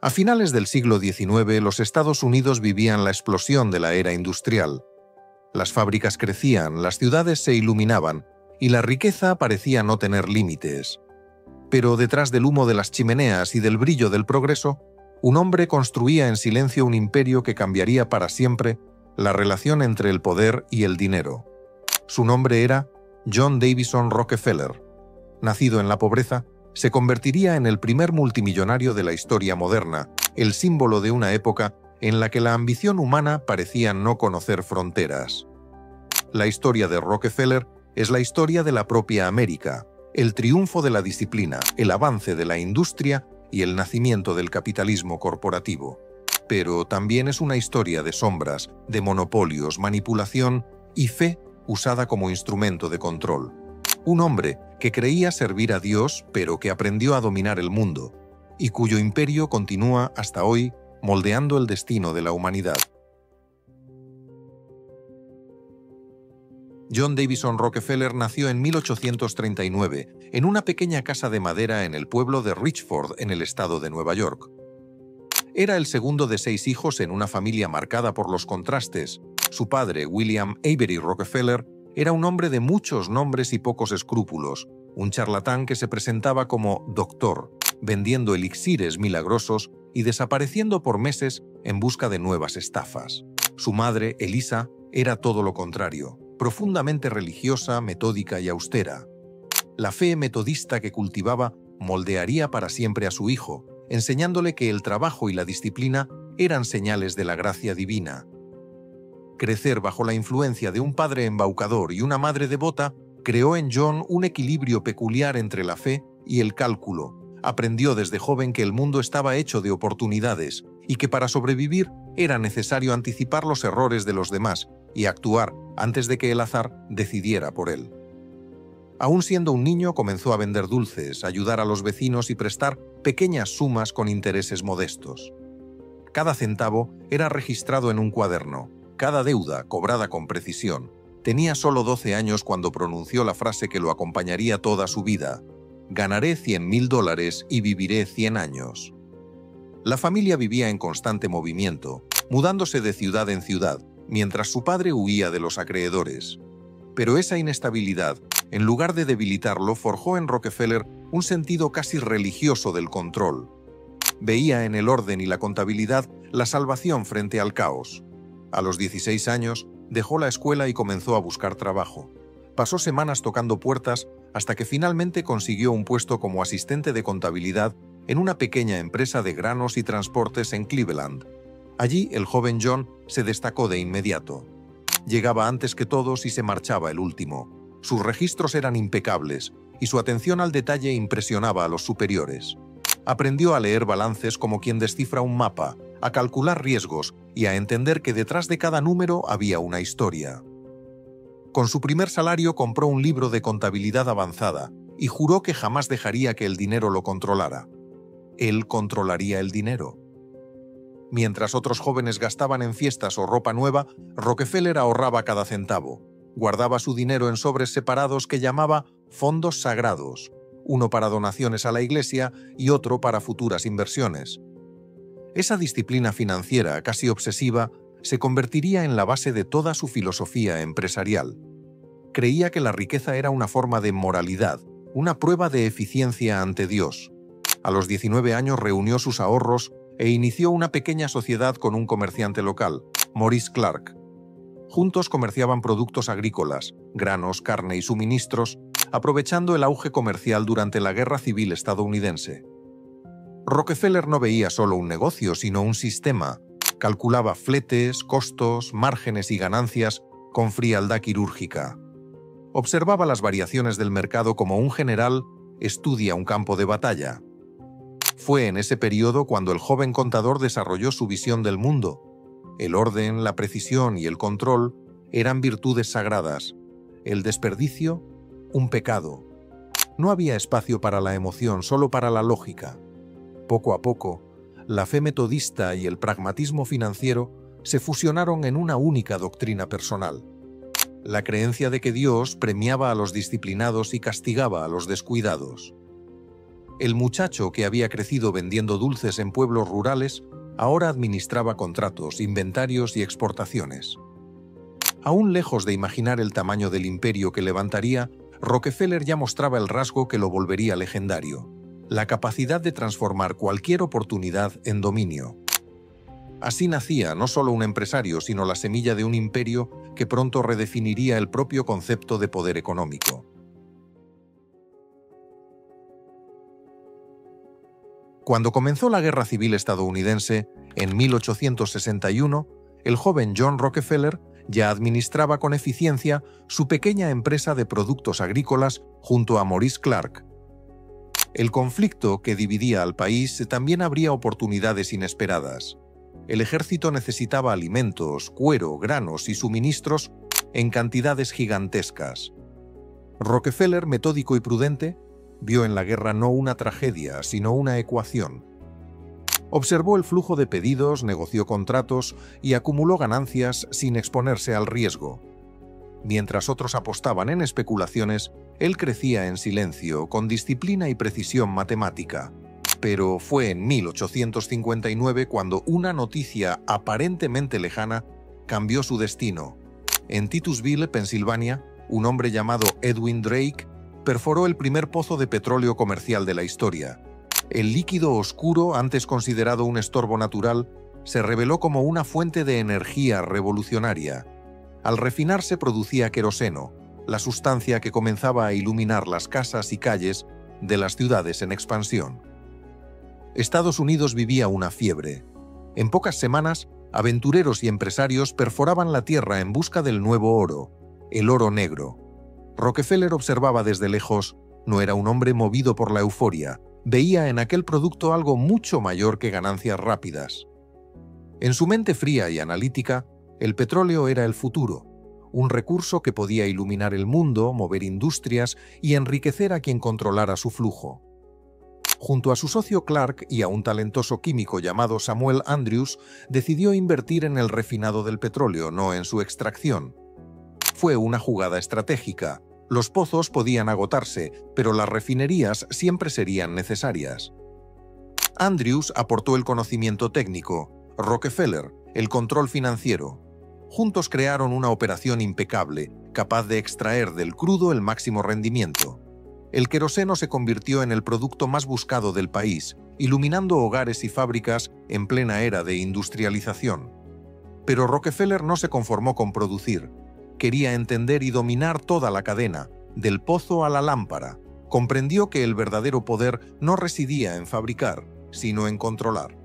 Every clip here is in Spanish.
A finales del siglo XIX, los Estados Unidos vivían la explosión de la era industrial. Las fábricas crecían, las ciudades se iluminaban y la riqueza parecía no tener límites. Pero detrás del humo de las chimeneas y del brillo del progreso, un hombre construía en silencio un imperio que cambiaría para siempre la relación entre el poder y el dinero. Su nombre era John Davison Rockefeller. Nacido en la pobreza, se convertiría en el primer multimillonario de la historia moderna, el símbolo de una época en la que la ambición humana parecía no conocer fronteras. La historia de Rockefeller es la historia de la propia América, el triunfo de la disciplina, el avance de la industria y el nacimiento del capitalismo corporativo. Pero también es una historia de sombras, de monopolios, manipulación y fe usada como instrumento de control. Un hombre que creía servir a Dios, pero que aprendió a dominar el mundo, y cuyo imperio continúa hasta hoy moldeando el destino de la humanidad. John Davison Rockefeller nació en 1839 en una pequeña casa de madera en el pueblo de Richford, en el estado de Nueva York. Era el segundo de 6 hijos en una familia marcada por los contrastes. Su padre, William Avery Rockefeller, era un hombre de muchos nombres y pocos escrúpulos, un charlatán que se presentaba como doctor, vendiendo elixires milagrosos y desapareciendo por meses en busca de nuevas estafas. Su madre, Elisa, era todo lo contrario, profundamente religiosa, metódica y austera. La fe metodista que cultivaba moldearía para siempre a su hijo, enseñándole que el trabajo y la disciplina eran señales de la gracia divina. Crecer bajo la influencia de un padre embaucador y una madre devota creó en John un equilibrio peculiar entre la fe y el cálculo. Aprendió desde joven que el mundo estaba hecho de oportunidades y que para sobrevivir era necesario anticipar los errores de los demás y actuar antes de que el azar decidiera por él. Aún siendo un niño, comenzó a vender dulces, ayudar a los vecinos y prestar pequeñas sumas con intereses modestos. Cada centavo era registrado en un cuaderno, cada deuda cobrada con precisión. Tenía solo 12 años cuando pronunció la frase que lo acompañaría toda su vida: «Ganaré $100.000 y viviré 100 años». La familia vivía en constante movimiento, mudándose de ciudad en ciudad, mientras su padre huía de los acreedores. Pero esa inestabilidad, en lugar de debilitarlo, forjó en Rockefeller un sentido casi religioso del control. Veía en el orden y la contabilidad la salvación frente al caos. A los 16 años, dejó la escuela y comenzó a buscar trabajo. Pasó semanas tocando puertas hasta que finalmente consiguió un puesto como asistente de contabilidad en una pequeña empresa de granos y transportes en Cleveland. Allí, el joven John se destacó de inmediato. Llegaba antes que todos y se marchaba el último. Sus registros eran impecables y su atención al detalle impresionaba a los superiores. Aprendió a leer balances como quien descifra un mapa, a calcular riesgos y a entender que detrás de cada número había una historia. Con su primer salario compró un libro de contabilidad avanzada y juró que jamás dejaría que el dinero lo controlara. Él controlaría el dinero. Mientras otros jóvenes gastaban en fiestas o ropa nueva, Rockefeller ahorraba cada centavo. Guardaba su dinero en sobres separados que llamaba fondos sagrados, uno para donaciones a la iglesia y otro para futuras inversiones. Esa disciplina financiera, casi obsesiva, se convertiría en la base de toda su filosofía empresarial. Creía que la riqueza era una forma de moralidad, una prueba de eficiencia ante Dios. A los 19 años reunió sus ahorros e inició una pequeña sociedad con un comerciante local, Maurice Clark. Juntos comerciaban productos agrícolas, granos, carne y suministros, aprovechando el auge comercial durante la Guerra Civil estadounidense. Rockefeller no veía solo un negocio, sino un sistema. Calculaba fletes, costos, márgenes y ganancias con frialdad quirúrgica. Observaba las variaciones del mercado como un general estudia un campo de batalla. Fue en ese periodo cuando el joven contador desarrolló su visión del mundo. El orden, la precisión y el control eran virtudes sagradas. El desperdicio, un pecado. No había espacio para la emoción, solo para la lógica. Poco a poco, la fe metodista y el pragmatismo financiero se fusionaron en una única doctrina personal. La creencia de que Dios premiaba a los disciplinados y castigaba a los descuidados. El muchacho que había crecido vendiendo dulces en pueblos rurales ahora administraba contratos, inventarios y exportaciones. Aún lejos de imaginar el tamaño del imperio que levantaría, Rockefeller ya mostraba el rasgo que lo volvería legendario: la capacidad de transformar cualquier oportunidad en dominio. Así nacía no solo un empresario, sino la semilla de un imperio que pronto redefiniría el propio concepto de poder económico. Cuando comenzó la Guerra Civil estadounidense, en 1861, el joven John Rockefeller ya administraba con eficiencia su pequeña empresa de productos agrícolas junto a Maurice Clark. El conflicto que dividía al país también abría oportunidades inesperadas. El ejército necesitaba alimentos, cuero, granos y suministros en cantidades gigantescas. Rockefeller, metódico y prudente, vio en la guerra no una tragedia, sino una ecuación. Observó el flujo de pedidos, negoció contratos y acumuló ganancias sin exponerse al riesgo. Mientras otros apostaban en especulaciones, él crecía en silencio, con disciplina y precisión matemática. Pero fue en 1859 cuando una noticia aparentemente lejana cambió su destino. En Titusville, Pensilvania, un hombre llamado Edwin Drake perforó el primer pozo de petróleo comercial de la historia. El líquido oscuro, antes considerado un estorbo natural, se reveló como una fuente de energía revolucionaria. Al refinarse producía queroseno, la sustancia que comenzaba a iluminar las casas y calles de las ciudades en expansión. Estados Unidos vivía una fiebre. En pocas semanas, aventureros y empresarios perforaban la tierra en busca del nuevo oro, el oro negro. Rockefeller observaba desde lejos. No era un hombre movido por la euforia. Veía en aquel producto algo mucho mayor que ganancias rápidas. En su mente fría y analítica, el petróleo era el futuro, un recurso que podía iluminar el mundo, mover industrias y enriquecer a quien controlara su flujo. Junto a su socio Clark y a un talentoso químico llamado Samuel Andrews, decidió invertir en el refinado del petróleo, no en su extracción. Fue una jugada estratégica. Los pozos podían agotarse, pero las refinerías siempre serían necesarias. Andrews aportó el conocimiento técnico, Rockefeller el control financiero. Juntos crearon una operación impecable, capaz de extraer del crudo el máximo rendimiento. El queroseno se convirtió en el producto más buscado del país, iluminando hogares y fábricas en plena era de industrialización. Pero Rockefeller no se conformó con producir. Quería entender y dominar toda la cadena, del pozo a la lámpara. Comprendió que el verdadero poder no residía en fabricar, sino en controlar.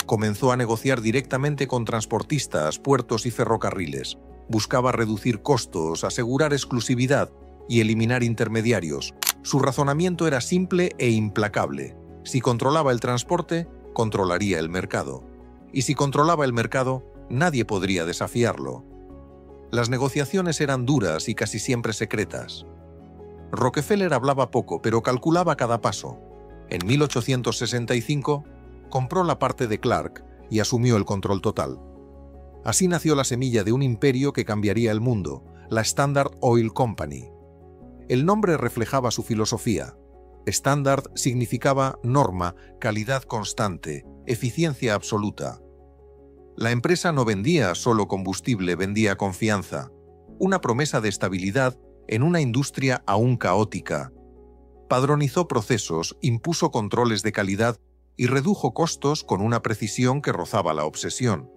Comenzó a negociar directamente con transportistas, puertos y ferrocarriles. Buscaba reducir costos, asegurar exclusividad y eliminar intermediarios. Su razonamiento era simple e implacable. Si controlaba el transporte, controlaría el mercado. Y si controlaba el mercado, nadie podría desafiarlo. Las negociaciones eran duras y casi siempre secretas. Rockefeller hablaba poco, pero calculaba cada paso. En 1865, compró la parte de Clark y asumió el control total. Así nació la semilla de un imperio que cambiaría el mundo, la Standard Oil Company. El nombre reflejaba su filosofía. Standard significaba norma, calidad constante, eficiencia absoluta. La empresa no vendía solo combustible, vendía confianza, una promesa de estabilidad en una industria aún caótica. Padronizó procesos, impuso controles de calidad y redujo costos con una precisión que rozaba la obsesión.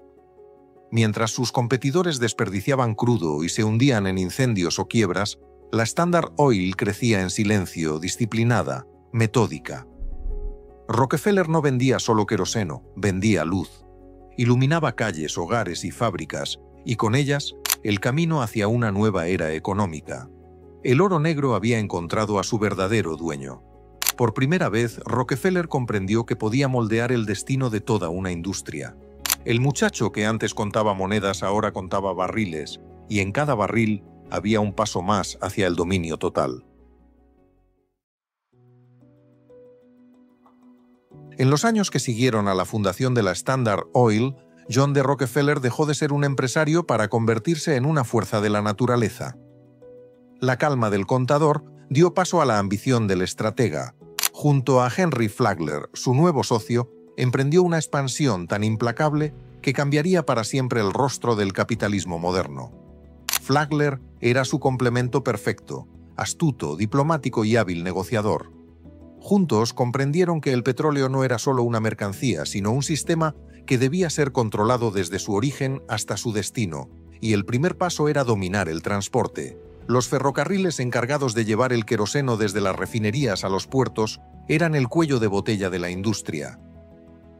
Mientras sus competidores desperdiciaban crudo y se hundían en incendios o quiebras, la Standard Oil crecía en silencio, disciplinada, metódica. Rockefeller no vendía solo queroseno, vendía luz. Iluminaba calles, hogares y fábricas, y con ellas el camino hacia una nueva era económica. El oro negro había encontrado a su verdadero dueño. Por primera vez, Rockefeller comprendió que podía moldear el destino de toda una industria. El muchacho que antes contaba monedas ahora contaba barriles, y en cada barril había un paso más hacia el dominio total. En los años que siguieron a la fundación de la Standard Oil, John D. Rockefeller dejó de ser un empresario para convertirse en una fuerza de la naturaleza. La calma del contador dio paso a la ambición del estratega. Junto a Henry Flagler, su nuevo socio, emprendió una expansión tan implacable que cambiaría para siempre el rostro del capitalismo moderno. Flagler era su complemento perfecto, astuto, diplomático y hábil negociador. Juntos comprendieron que el petróleo no era solo una mercancía, sino un sistema que debía ser controlado desde su origen hasta su destino, y el primer paso era dominar el transporte. Los ferrocarriles encargados de llevar el queroseno desde las refinerías a los puertos eran el cuello de botella de la industria.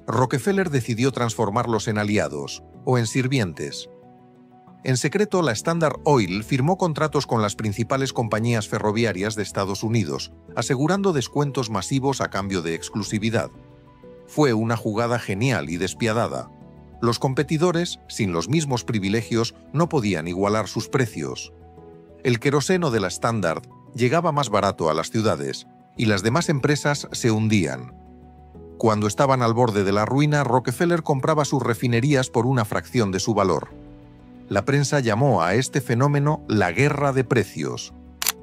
Rockefeller decidió transformarlos en aliados, o en sirvientes. En secreto, la Standard Oil firmó contratos con las principales compañías ferroviarias de Estados Unidos, asegurando descuentos masivos a cambio de exclusividad. Fue una jugada genial y despiadada. Los competidores, sin los mismos privilegios, no podían igualar sus precios. El queroseno de la Standard llegaba más barato a las ciudades, y las demás empresas se hundían. Cuando estaban al borde de la ruina, Rockefeller compraba sus refinerías por una fracción de su valor. La prensa llamó a este fenómeno la guerra de precios.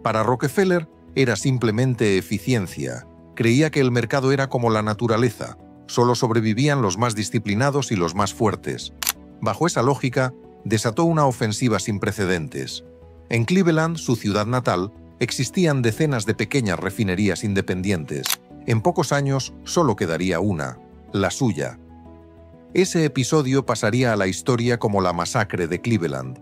Para Rockefeller era simplemente eficiencia. Creía que el mercado era como la naturaleza, solo sobrevivían los más disciplinados y los más fuertes. Bajo esa lógica, desató una ofensiva sin precedentes. En Cleveland, su ciudad natal, existían decenas de pequeñas refinerías independientes. En pocos años solo quedaría una, la suya. Ese episodio pasaría a la historia como la masacre de Cleveland.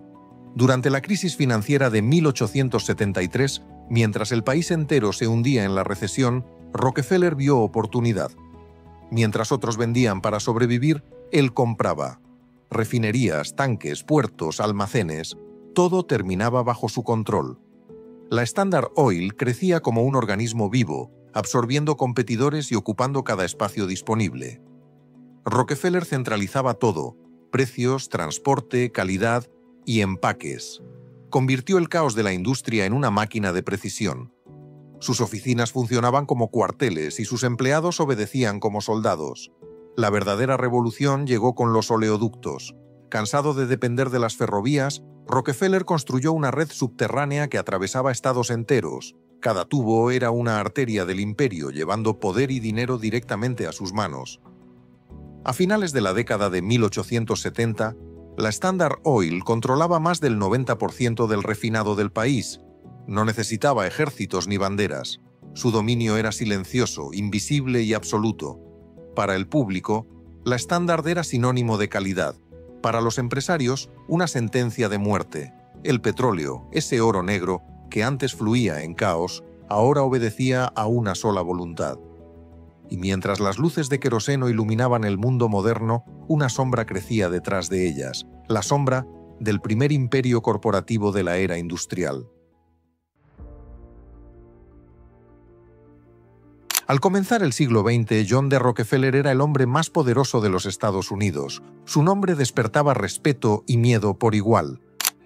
Durante la crisis financiera de 1873, mientras el país entero se hundía en la recesión, Rockefeller vio oportunidad. Mientras otros vendían para sobrevivir, él compraba. Refinerías, tanques, puertos, almacenes, todo terminaba bajo su control. La Standard Oil crecía como un organismo vivo, absorbiendo competidores y ocupando cada espacio disponible. Rockefeller centralizaba todo: precios, transporte, calidad y empaques. Convirtió el caos de la industria en una máquina de precisión. Sus oficinas funcionaban como cuarteles y sus empleados obedecían como soldados. La verdadera revolución llegó con los oleoductos. Cansado de depender de las ferrovías, Rockefeller construyó una red subterránea que atravesaba estados enteros. Cada tubo era una arteria del imperio, llevando poder y dinero directamente a sus manos. A finales de la década de 1870, la Standard Oil controlaba más del 90% del refinado del país. No necesitaba ejércitos ni banderas. Su dominio era silencioso, invisible y absoluto. Para el público, la Standard era sinónimo de calidad. Para los empresarios, una sentencia de muerte. El petróleo, ese oro negro que antes fluía en caos, ahora obedecía a una sola voluntad. Y mientras las luces de queroseno iluminaban el mundo moderno, una sombra crecía detrás de ellas, la sombra del primer imperio corporativo de la era industrial. Al comenzar el siglo XX, John D. Rockefeller era el hombre más poderoso de los Estados Unidos. Su nombre despertaba respeto y miedo por igual.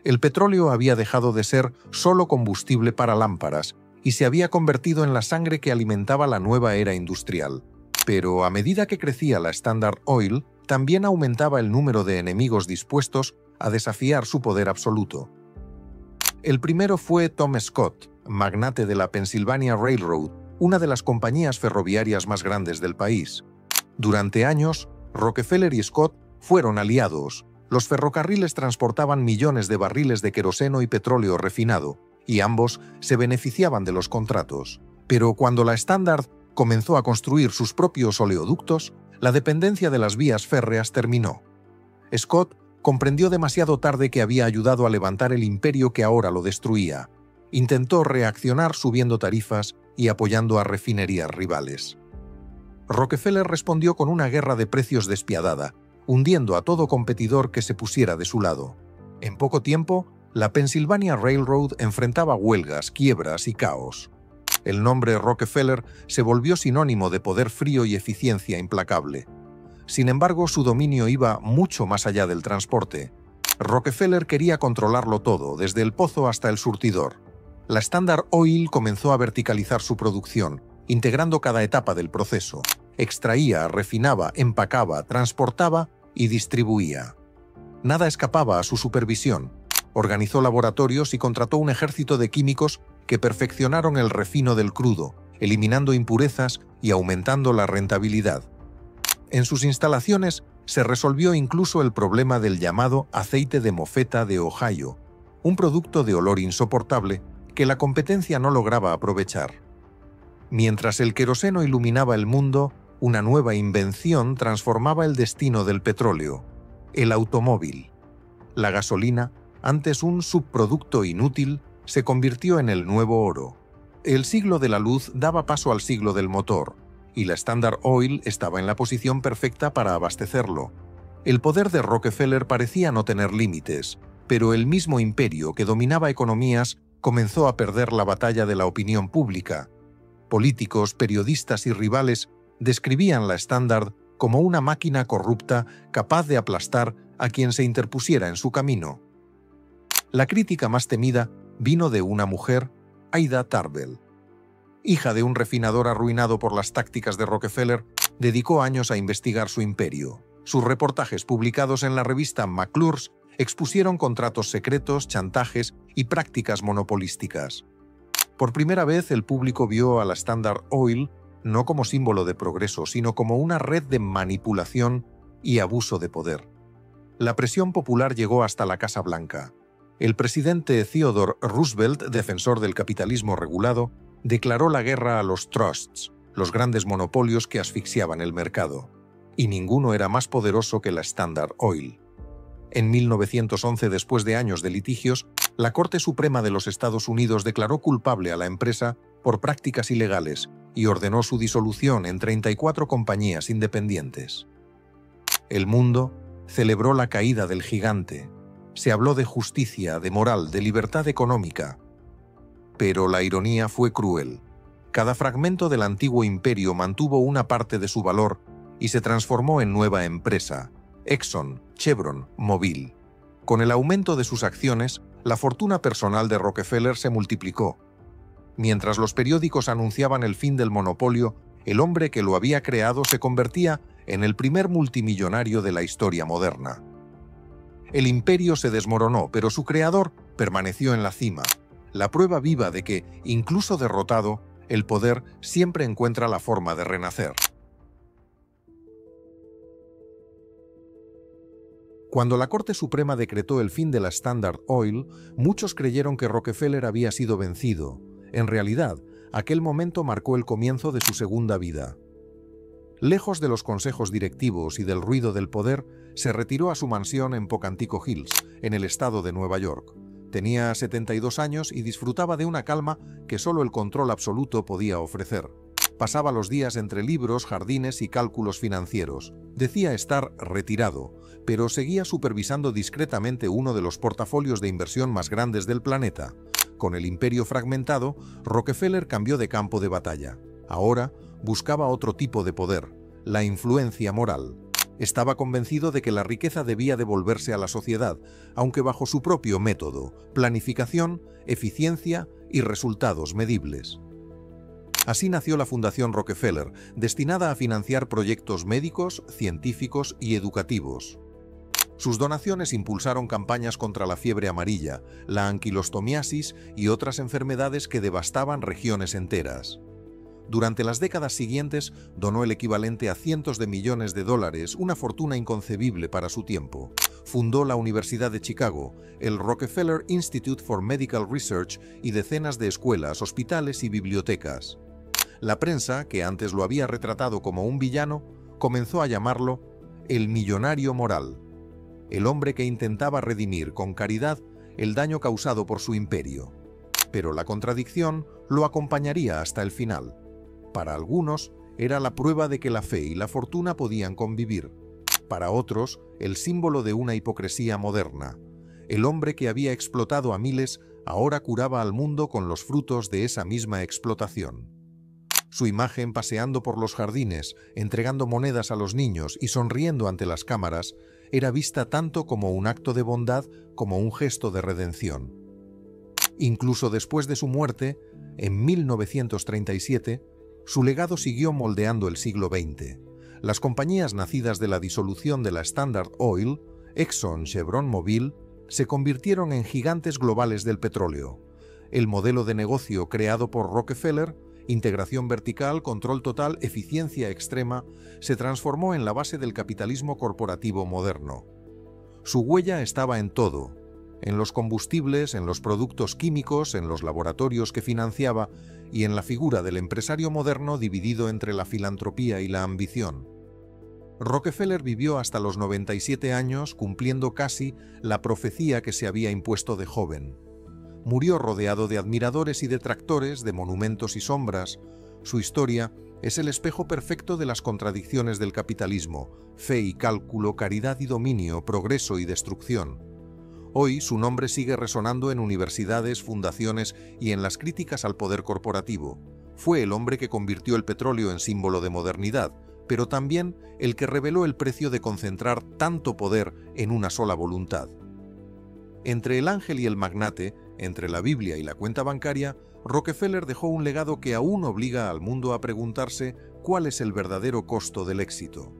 El petróleo había dejado de ser solo combustible para lámparas y se había convertido en la sangre que alimentaba la nueva era industrial. Pero a medida que crecía la Standard Oil, también aumentaba el número de enemigos dispuestos a desafiar su poder absoluto. El primero fue Tom Scott, magnate de la Pennsylvania Railroad, una de las compañías ferroviarias más grandes del país. Durante años, Rockefeller y Scott fueron aliados. Los ferrocarriles transportaban millones de barriles de queroseno y petróleo refinado, y ambos se beneficiaban de los contratos. Pero cuando la Standard comenzó a construir sus propios oleoductos, la dependencia de las vías férreas terminó. Scott comprendió demasiado tarde que había ayudado a levantar el imperio que ahora lo destruía. Intentó reaccionar subiendo tarifas y apoyando a refinerías rivales. Rockefeller respondió con una guerra de precios despiadada, hundiendo a todo competidor que se pusiera de su lado. En poco tiempo, la Pennsylvania Railroad enfrentaba huelgas, quiebras y caos. El nombre Rockefeller se volvió sinónimo de poder frío y eficiencia implacable. Sin embargo, su dominio iba mucho más allá del transporte. Rockefeller quería controlarlo todo, desde el pozo hasta el surtidor. La Standard Oil comenzó a verticalizar su producción, integrando cada etapa del proceso. Extraía, refinaba, empacaba, transportaba y distribuía. Nada escapaba a su supervisión. Organizó laboratorios y contrató un ejército de químicos que perfeccionaron el refino del crudo, eliminando impurezas y aumentando la rentabilidad. En sus instalaciones se resolvió incluso el problema del llamado aceite de mofeta de Ohio, un producto de olor insoportable que la competencia no lograba aprovechar. Mientras el queroseno iluminaba el mundo, una nueva invención transformaba el destino del petróleo: el automóvil. La gasolina, antes un subproducto inútil, se convirtió en el nuevo oro. El siglo de la luz daba paso al siglo del motor, y la Standard Oil estaba en la posición perfecta para abastecerlo. El poder de Rockefeller parecía no tener límites, pero el mismo imperio que dominaba economías comenzó a perder la batalla de la opinión pública. Políticos, periodistas y rivales describían la Standard como una máquina corrupta capaz de aplastar a quien se interpusiera en su camino. La crítica más temida vino de una mujer, Ida Tarbell. Hija de un refinador arruinado por las tácticas de Rockefeller, dedicó años a investigar su imperio. Sus reportajes publicados en la revista McClure's expusieron contratos secretos, chantajes y prácticas monopolísticas. Por primera vez el público vio a la Standard Oil no como símbolo de progreso, sino como una red de manipulación y abuso de poder. La presión popular llegó hasta la Casa Blanca. El presidente Theodore Roosevelt, defensor del capitalismo regulado, declaró la guerra a los trusts, los grandes monopolios que asfixiaban el mercado, y ninguno era más poderoso que la Standard Oil. En 1911, después de años de litigios, la Corte Suprema de los Estados Unidos declaró culpable a la empresa por prácticas ilegales y ordenó su disolución en 34 compañías independientes. El mundo celebró la caída del gigante. Se habló de justicia, de moral, de libertad económica. Pero la ironía fue cruel. Cada fragmento del antiguo imperio mantuvo una parte de su valor y se transformó en nueva empresa: Exxon, Chevron, Mobil. Con el aumento de sus acciones, la fortuna personal de Rockefeller se multiplicó. Mientras los periódicos anunciaban el fin del monopolio, el hombre que lo había creado se convertía en el primer multimillonario de la historia moderna. El imperio se desmoronó, pero su creador permaneció en la cima, la prueba viva de que, incluso derrotado, el poder siempre encuentra la forma de renacer. Cuando la Corte Suprema decretó el fin de la Standard Oil, muchos creyeron que Rockefeller había sido vencido. En realidad, aquel momento marcó el comienzo de su segunda vida. Lejos de los consejos directivos y del ruido del poder, se retiró a su mansión en Pocantico Hills, en el estado de Nueva York. Tenía 72 años y disfrutaba de una calma que solo el control absoluto podía ofrecer. Pasaba los días entre libros, jardines y cálculos financieros. Decía estar retirado, pero seguía supervisando discretamente uno de los portafolios de inversión más grandes del planeta. Con el imperio fragmentado, Rockefeller cambió de campo de batalla. Ahora buscaba otro tipo de poder: la influencia moral. Estaba convencido de que la riqueza debía devolverse a la sociedad, aunque bajo su propio método: planificación, eficiencia y resultados medibles. Así nació la Fundación Rockefeller, destinada a financiar proyectos médicos, científicos y educativos. Sus donaciones impulsaron campañas contra la fiebre amarilla, la anquilostomiasis y otras enfermedades que devastaban regiones enteras. Durante las décadas siguientes, donó el equivalente a cientos de millones de dólares, una fortuna inconcebible para su tiempo. Fundó la Universidad de Chicago, el Rockefeller Institute for Medical Research y decenas de escuelas, hospitales y bibliotecas. La prensa, que antes lo había retratado como un villano, comenzó a llamarlo el millonario moral, el hombre que intentaba redimir con caridad el daño causado por su imperio. Pero la contradicción lo acompañaría hasta el final. Para algunos, era la prueba de que la fe y la fortuna podían convivir. Para otros, el símbolo de una hipocresía moderna. El hombre que había explotado a miles ahora curaba al mundo con los frutos de esa misma explotación. Su imagen paseando por los jardines, entregando monedas a los niños y sonriendo ante las cámaras, era vista tanto como un acto de bondad como un gesto de redención. Incluso después de su muerte, en 1937, su legado siguió moldeando el siglo XX. Las compañías nacidas de la disolución de la Standard Oil, Exxon, Chevron, Mobil, se convirtieron en gigantes globales del petróleo. El modelo de negocio creado por Rockefeller Integración vertical, control total, eficiencia extrema, se transformó en la base del capitalismo corporativo moderno. Su huella estaba en todo, en los combustibles, en los productos químicos, en los laboratorios que financiaba y en la figura del empresario moderno dividido entre la filantropía y la ambición. Rockefeller vivió hasta los 97 años, cumpliendo casi la profecía que se había impuesto de joven. Murió rodeado de admiradores y detractores, de monumentos y sombras. Su historia es el espejo perfecto de las contradicciones del capitalismo: fe y cálculo, caridad y dominio, progreso y destrucción. Hoy su nombre sigue resonando en universidades, fundaciones y en las críticas al poder corporativo. Fue el hombre que convirtió el petróleo en símbolo de modernidad, pero también el que reveló el precio de concentrar tanto poder en una sola voluntad. Entre el ángel y el magnate, entre la Biblia y la cuenta bancaria, Rockefeller dejó un legado que aún obliga al mundo a preguntarse cuál es el verdadero costo del éxito.